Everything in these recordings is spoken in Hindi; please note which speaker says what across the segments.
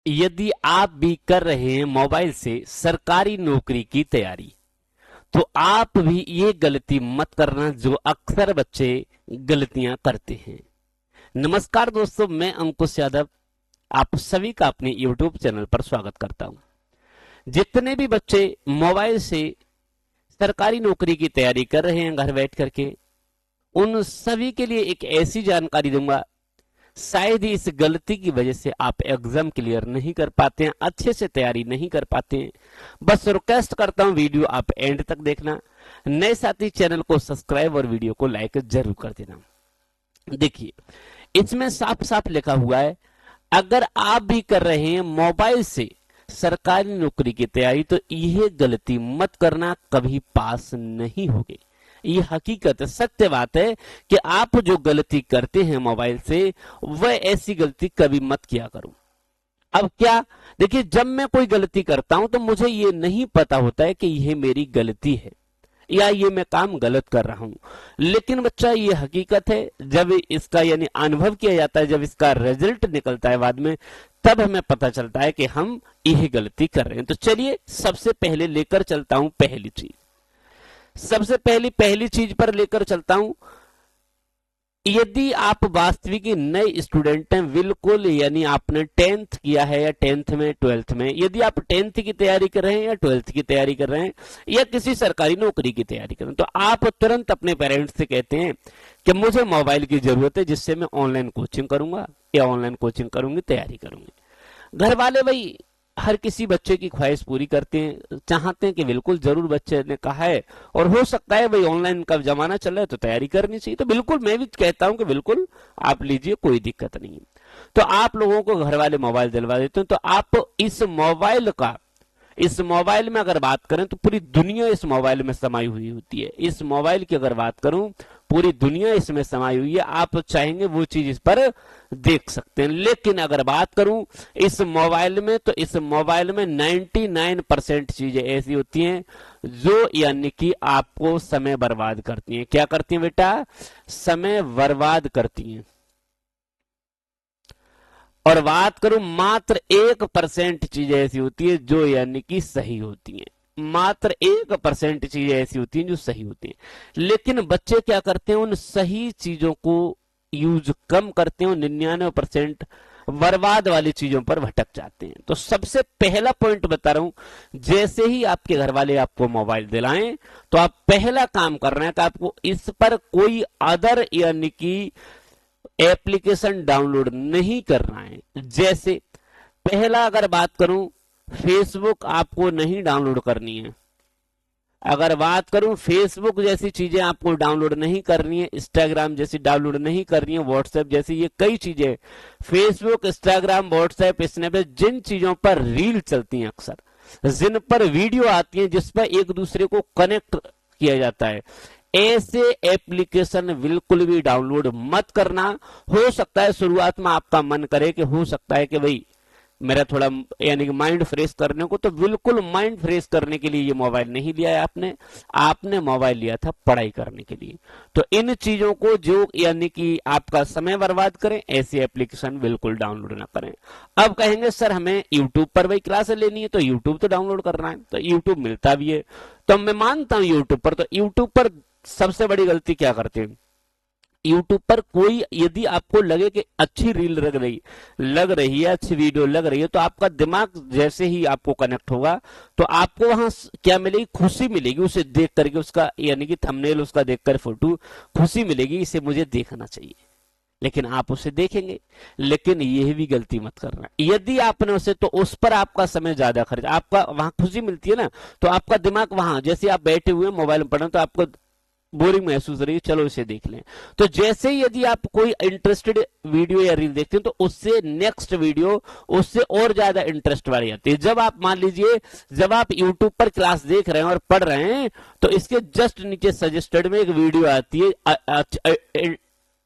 Speaker 1: यदि आप भी कर रहे हैं मोबाइल से सरकारी नौकरी की तैयारी, तो आप भी ये गलती मत करना जो अक्सर बच्चे गलतियां करते हैं। नमस्कार दोस्तों, मैं अंकुश यादव आप सभी का अपने YouTube चैनल पर स्वागत करता हूं। जितने भी बच्चे मोबाइल से सरकारी नौकरी की तैयारी कर रहे हैं घर बैठ करके, उन सभी के लिए एक ऐसी जानकारी दूंगा, शायद ही इस गलती की वजह से आप एग्जाम क्लियर नहीं कर पाते हैं, अच्छे से तैयारी नहीं कर पाते हैं। बस रिक्वेस्ट करता हूं वीडियो आप एंड तक देखना। नए साथी चैनल को सब्सक्राइब और वीडियो को लाइक जरूर कर देना। देखिए, इसमें साफ साफ लिखा हुआ है, अगर आप भी कर रहे हैं मोबाइल से सरकारी नौकरी की तैयारी, तो यह गलती मत करना, कभी पास नहीं होगे। ये हकीकत सत्य बात है कि आप जो गलती करते हैं मोबाइल से, वह ऐसी गलती कभी मत किया करो। अब क्या, देखिए, जब मैं कोई गलती करता हूं तो मुझे ये नहीं पता होता है कि यह मेरी गलती है या ये मैं काम गलत कर रहा हूं, लेकिन बच्चा ये हकीकत है, जब इसका यानी अनुभव किया जाता है, जब इसका रिजल्ट निकलता है बाद में, तब हमें पता चलता है कि हम यह गलती कर रहे हैं। तो चलिए सबसे पहले लेकर चलता हूं पहली चीज, सबसे पहली चीज पर लेकर चलता हूं। यदि आप वास्तविक नए स्टूडेंट हैं, बिल्कुल, यानी आपने 10th किया है या 10th में 12th में, यदि आप 10th की तैयारी कर रहे हैं या 12th की तैयारी कर रहे हैं या किसी सरकारी नौकरी की तैयारी कर रहे हैं, तो आप तुरंत अपने पेरेंट्स से कहते हैं कि मुझे मोबाइल की जरूरत है, जिससे मैं ऑनलाइन कोचिंग करूंगा या ऑनलाइन कोचिंग करूंगी, तैयारी करूंगी। घर वाले भाई हर किसी बच्चे की ख्वाहिश पूरी करते हैं, चाहते हैं कि बिल्कुल जरूर, बच्चे ने कहा है और हो सकता है भाई ऑनलाइन का जमाना चल रहा है तो तैयारी करनी चाहिए, तो बिल्कुल मैं भी कहता हूं कि बिल्कुल आप लीजिए, कोई दिक्कत नहीं है। तो आप लोगों को घर वाले मोबाइल दिलवा देते हैं, तो आप इस मोबाइल में अगर बात करें तो पूरी दुनिया इस मोबाइल में समाई हुई होती है। इस मोबाइल की अगर बात करूं, पूरी दुनिया इसमें समाई हुई है, आप चाहेंगे वो चीज इस पर देख सकते हैं। लेकिन अगर बात करूं इस मोबाइल में, तो इस मोबाइल में 99% चीजें ऐसी होती हैं जो यानी कि आपको समय बर्बाद करती हैं। क्या करती हैं बेटा? समय बर्बाद करती हैं। और बात करूं मात्र 1% चीजें ऐसी होती है जो यानी कि सही होती हैं। मात्र 1% चीजें ऐसी होती हैं जो सही होती हैं। लेकिन बच्चे क्या करते हैं, उन सही चीजों को यूज कम करते हैं, 99% बर्बाद वाली चीजों पर भटक जाते हैं। तो सबसे पहला पॉइंट बता रहा हूं, जैसे ही आपके घर वाले आपको मोबाइल दिलाएं, तो आप पहला काम कर रहे हैं कि आपको इस पर कोई अदर यानी कि एप्लीकेशन डाउनलोड नहीं करना है। जैसे पहला अगर बात करूं, फेसबुक आपको नहीं डाउनलोड करनी है। अगर बात करूं फेसबुक जैसी चीजें आपको डाउनलोड नहीं करनी है, इंस्टाग्राम जैसी डाउनलोड नहीं करनी है, व्हाट्सएप जैसी, ये कई चीजें, फेसबुक, इंस्टाग्राम, व्हाट्सएप, स्नैपचैट, जिन चीजों पर रील चलती हैं, अक्सर जिन पर वीडियो आती है, जिस पर एक दूसरे को कनेक्ट किया जाता है, ऐसे एप्लीकेशन बिल्कुल भी डाउनलोड मत करना। हो सकता है शुरुआत में आपका मन करे कि हो सकता है कि भाई मेरा थोड़ा यानी कि माइंड फ्रेश करने को, तो बिल्कुल माइंड फ्रेश करने के लिए ये मोबाइल नहीं लिया है आपने मोबाइल लिया था पढ़ाई करने के लिए। तो इन चीजों को जो यानी कि आपका समय बर्बाद करें, ऐसी एप्लीकेशन बिल्कुल डाउनलोड ना करें। अब कहेंगे सर हमें यूट्यूब पर भाई क्लास लेनी है, तो यूट्यूब तो डाउनलोड करना है, तो यूट्यूब मिलता भी है, तो मैं मानता हूं यूट्यूब पर। तो यूट्यूब पर सबसे बड़ी गलती क्या करते हैं, यूट्यूब पर कोई यदि आपको लगे कि अच्छी रील लग रही है, अच्छी वीडियो लग रही है, तो आपका दिमाग जैसे ही आपको कनेक्ट होगा, तो आपको वहां क्या मिलेगी? खुशी मिलेगी उसे देख करके, उसका यानी कि थंबनेल उसका देखकर फोटो, खुशी मिलेगी, इसे मुझे देखना चाहिए। लेकिन आप उसे देखेंगे, लेकिन यह भी गलती मत करना, यदि आपने उसे, तो उस पर आपका समय ज्यादा खर्च, आपका वहां खुशी मिलती है ना, तो आपका दिमाग वहां, जैसे आप बैठे हुए मोबाइल में पढ़े, तो आपको बोरिंग महसूस हो रही है, चलो इसे देख लें। तो जैसे ही यदि आप कोई इंटरेस्टेड वीडियो या रील देखते हैं, तो उससे नेक्स्ट वीडियो उससे और ज्यादा इंटरेस्ट वाली आती है। जब आप मान लीजिए, जब आप यूट्यूब पर क्लास देख रहे हैं और पढ़ रहे हैं, तो इसके जस्ट नीचे सजेस्टेड में एक वीडियो आती है,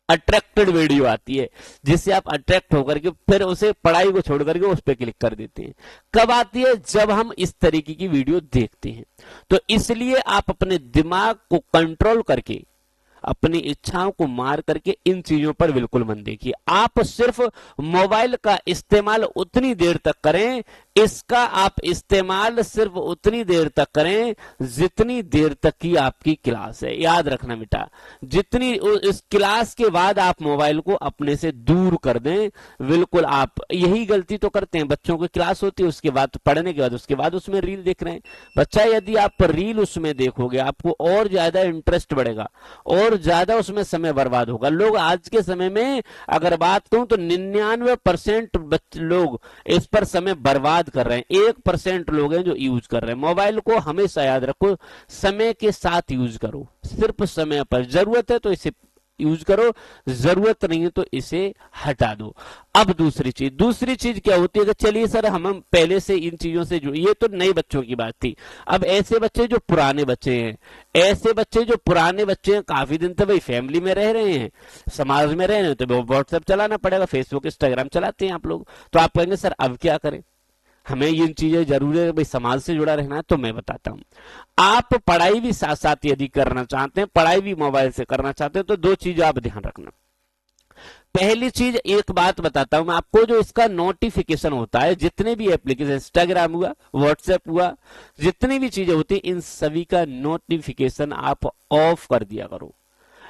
Speaker 1: अट्रैक्टेड वीडियो आती है, जिससे आप अट्रैक्ट होकर के फिर उसे पढ़ाई को छोड़ करके उस पर क्लिक कर देते हैं। कब आती है? जब हम इस तरीके की वीडियो देखते हैं। तो इसलिए आप अपने दिमाग को कंट्रोल करके अपनी इच्छाओं को मार करके इन चीजों पर बिल्कुल मन देखिए। आप सिर्फ मोबाइल का इस्तेमाल उतनी देर तक करें, इसका आप इस्तेमाल सिर्फ उतनी देर तक करें जितनी देर तक की आपकी क्लास है। याद रखना बेटा, जितनी इस क्लास के बाद आप मोबाइल को अपने से दूर कर दें। बिल्कुल आप यही गलती तो करते हैं, बच्चों की क्लास होती है, उसके बाद पढ़ने के बाद उसके बाद उसमें रील देख रहे हैं। बच्चा यदि आप रील उसमें देखोगे आपको और ज्यादा इंटरेस्ट बढ़ेगा और ज्यादा उसमें समय बर्बाद होगा। लोग आज के समय में अगर बात करूं तो 99% लोग इस पर समय बर्बाद कर रहे हैं। 1% लोग हैं जो यूज कर रहे हैं। मोबाइल को हमेशा याद रखो, समय के साथ यूज करो, सिर्फ समय पर। जरूरत है तो इसे यूज करो, जरूरत नहीं है तो इसे हटा दो। अब दूसरी चीज क्या होती है कि चलिए सर हम पहले से इन चीजों से जुड़े, ये तो नए बच्चों की बात थी। अब ऐसे बच्चे जो पुराने बच्चे हैं, काफी दिन तक भाई फैमिली में रह रहे हैं, समाज में रह रहे हैं, तो व्हाट्सएप चलाना पड़ेगा, फेसबुक इंस्टाग्राम चलाते हैं आप लोग। तो आप कहेंगे सर अब क्या करें, हमें ये चीजें जरूरी है भाई, समाज से जुड़ा रहना है। तो मैं बताता हूं, आप पढ़ाई भी साथ साथ यदि करना चाहते हैं, पढ़ाई भी मोबाइल से करना चाहते हैं, तो दो चीजें आप ध्यान रखना। पहली चीज, एक बात बताता हूं मैं आपको, जो इसका नोटिफिकेशन होता है, जितने भी एप्लीकेशन, इंस्टाग्राम हुआ, व्हाट्सएप हुआ, जितनी भी चीजें होती है, इन सभी का नोटिफिकेशन आप ऑफ कर दिया करो।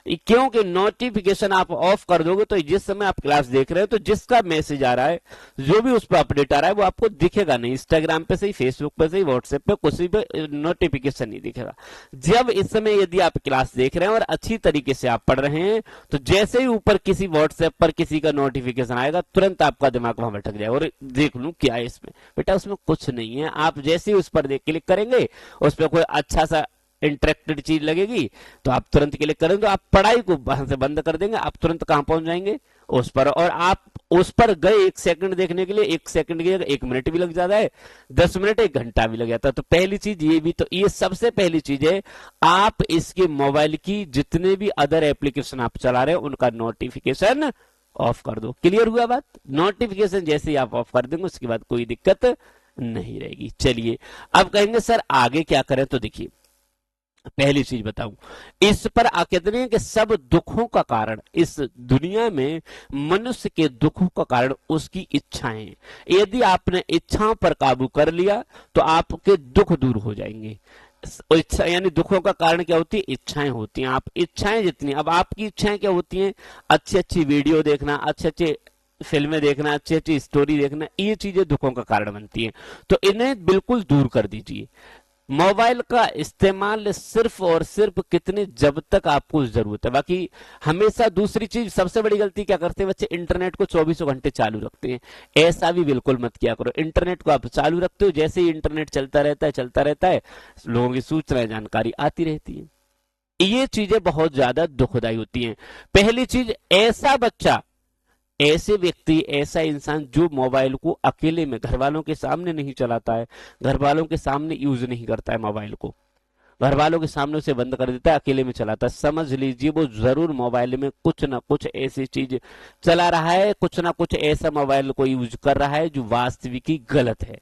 Speaker 1: क्योंकि नोटिफिकेशन आप ऑफ कर दोगे तो जिस समय आप क्लास देख रहे हो तो जिसका मैसेज आ रहा है, जो भी उस पर अपडेट आ रहा है, वो आपको दिखेगा नहीं। इंस्टाग्राम पे सही, फेसबुक पे सही, व्हाट्सएप पे किसी पे नोटिफिकेशन नहीं दिखेगा। जब इस समय यदि आप क्लास देख रहे हैं और अच्छी तरीके से आप पढ़ रहे हैं, तो जैसे ही ऊपर किसी व्हाट्सएप पर किसी का नोटिफिकेशन आएगा, तुरंत आपका दिमाग वहां भटक जाएगा और देख लूं क्या है इसमें। बेटा उसमें कुछ नहीं है। आप जैसे ही उस पर देख क्लिक करेंगे, उस पर कोई अच्छा सा इंटरेक्टेड चीज लगेगी तो आप तुरंत क्लिक करेंगे, तो आप पढ़ाई को वहां से बंद कर देंगे। आप तुरंत कहां पहुंच जाएंगे, उस पर। और आप उस पर गए 1 सेकंड देखने के लिए, 1 सेकंड की जगह 1 मिनट भी लग जाता है, 10 मिनट 1 घंटा भी लग जाता है। तो पहली चीज ये भी, तो ये सबसे पहली चीज है, आप इसके मोबाइल की जितने भी अदर एप्लीकेशन आप चला रहे हैं उनका नोटिफिकेशन ऑफ कर दो। क्लियर हुआ बात? नोटिफिकेशन जैसे ही आप ऑफ कर देंगे उसके बाद कोई दिक्कत नहीं रहेगी। चलिए अब कहेंगे सर आगे क्या करें, तो देखिए पहली चीज बताऊं, इस पर कहते हैं कि सब दुखों का कारण, इस दुनिया में मनुष्य के दुखों का कारण उसकी इच्छाएं। यदि आपने इच्छाओं पर काबू कर लिया तो आपके दुख दूर हो जाएंगे। इच्छा यानी दुखों का कारण क्या होती है, इच्छाएं होती हैं। आप इच्छाएं जितनी, अब आपकी इच्छाएं क्या होती हैं, अच्छी अच्छी वीडियो देखना, अच्छे अच्छे फिल्में देखना, अच्छी अच्छी स्टोरी देखना, ये चीजें दुखों का कारण बनती हैं। तो इन्हें बिल्कुल दूर कर दीजिए। मोबाइल का इस्तेमाल सिर्फ और सिर्फ कितने, जब तक आपको जरूरत है। बाकी हमेशा, दूसरी चीज सबसे बड़ी गलती क्या करते हैं बच्चे, इंटरनेट को 24 घंटे चालू रखते हैं। ऐसा भी बिल्कुल मत किया करो। इंटरनेट को आप चालू रखते हो, जैसे ही इंटरनेट चलता रहता है लोगों की सूचना जानकारी आती रहती है। ये चीजें बहुत ज्यादा दुखदायी होती हैं। पहली चीज, ऐसा बच्चा, ऐसे व्यक्ति, ऐसा इंसान जो मोबाइल को अकेले में घर वालों के सामने नहीं चलाता है, घर वालों के सामने यूज नहीं करता है मोबाइल को, घर वालों के सामने उसे बंद कर देता है, अकेले में चलाता है, समझ लीजिए वो जरूर मोबाइल में कुछ ना कुछ ऐसी चीज चला रहा है, कुछ ना कुछ ऐसा मोबाइल को यूज कर रहा है जो वास्तविक ही गलत है।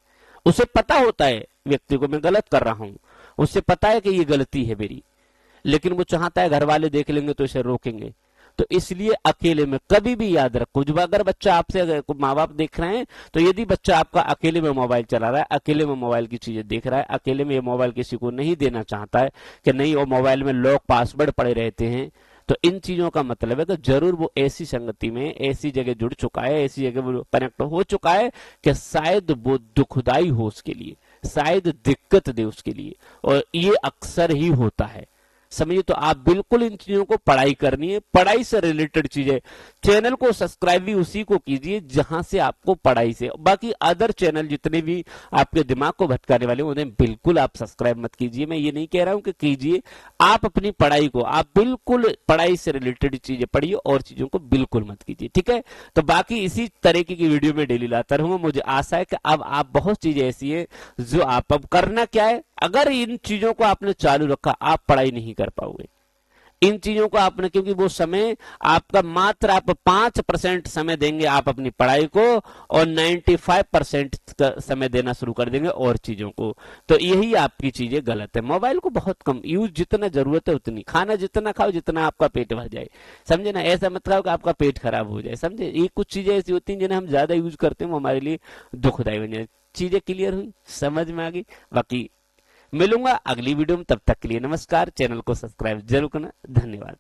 Speaker 1: उसे पता होता है व्यक्ति को मैं गलत कर रहा हूं, उसे पता है कि ये गलती है मेरी, लेकिन वो चाहता है घर वाले देख लेंगे तो इसे रोकेंगे। तो इसलिए अकेले में कभी भी याद रखो, जब अगर बच्चा आपसे, अगर माँ बाप देख रहे हैं, तो यदि बच्चा आपका अकेले में मोबाइल चला रहा है, अकेले में मोबाइल की चीजें देख रहा है, अकेले में ये मोबाइल किसी को नहीं देना चाहता है, कि नहीं वो मोबाइल में लॉक पासवर्ड पड़े रहते हैं, तो इन चीजों का मतलब है कि जरूर वो ऐसी संगति में, ऐसी जगह जुड़ चुका है, ऐसी जगह वो कनेक्ट हो चुका है कि शायद वो दुखदाई हो उसके लिए, शायद दिक्कत दे उसके लिए। और ये अक्सर ही होता है, समझिए। तो आप बिल्कुल इन चीजों को पढ़ाई करनी है, पढ़ाई से रिलेटेड चीजें। चैनल को सब्सक्राइब भी उसी को कीजिए जहां से आपको पढ़ाई से, बाकी अदर चैनल जितने भी आपके दिमाग को भटकाने वाले उन्हें बिल्कुल आप सब्सक्राइब मत कीजिए। मैं ये नहीं कह रहा हूं कि कीजिए, आप अपनी पढ़ाई को, आप बिल्कुल पढ़ाई से रिलेटेड चीजें पढ़िए और चीजों को बिल्कुल मत कीजिए, ठीक है। तो बाकी इसी तरीके की वीडियो में डेली लाता रहूंगा। मुझे आशा है कि अब आप, बहुत चीजें ऐसी है जो आप, अब करना क्या है, अगर इन चीजों को आपने चालू रखा आप पढ़ाई नहीं कर पाओगे। इन चीजों को आपने, क्योंकि वो समय आपका मात्र आप 5% समय देंगे आप अपनी पढ़ाई को, और 95% का समय देना शुरू कर देंगे और चीजों को। तो यही आपकी चीजें गलत है। मोबाइल को बहुत कम यूज, जितना जरूरत है उतनी, खाना जितना खाओ जितना आपका पेट भर जाए, समझे ना। ऐसा मत खाओ कि आपका पेट खराब हो जाए, समझे। ये कुछ चीजें ऐसी होती हैं जिन्हें हम ज्यादा यूज करते हैं, वो हमारे लिए दुखदायी बन जाए। चीजें क्लियर हुई, समझ में आ गई। बाकी मिलूंगा अगली वीडियो में, तब तक के लिए नमस्कार। चैनल को सब्सक्राइब जरूर करना। धन्यवाद।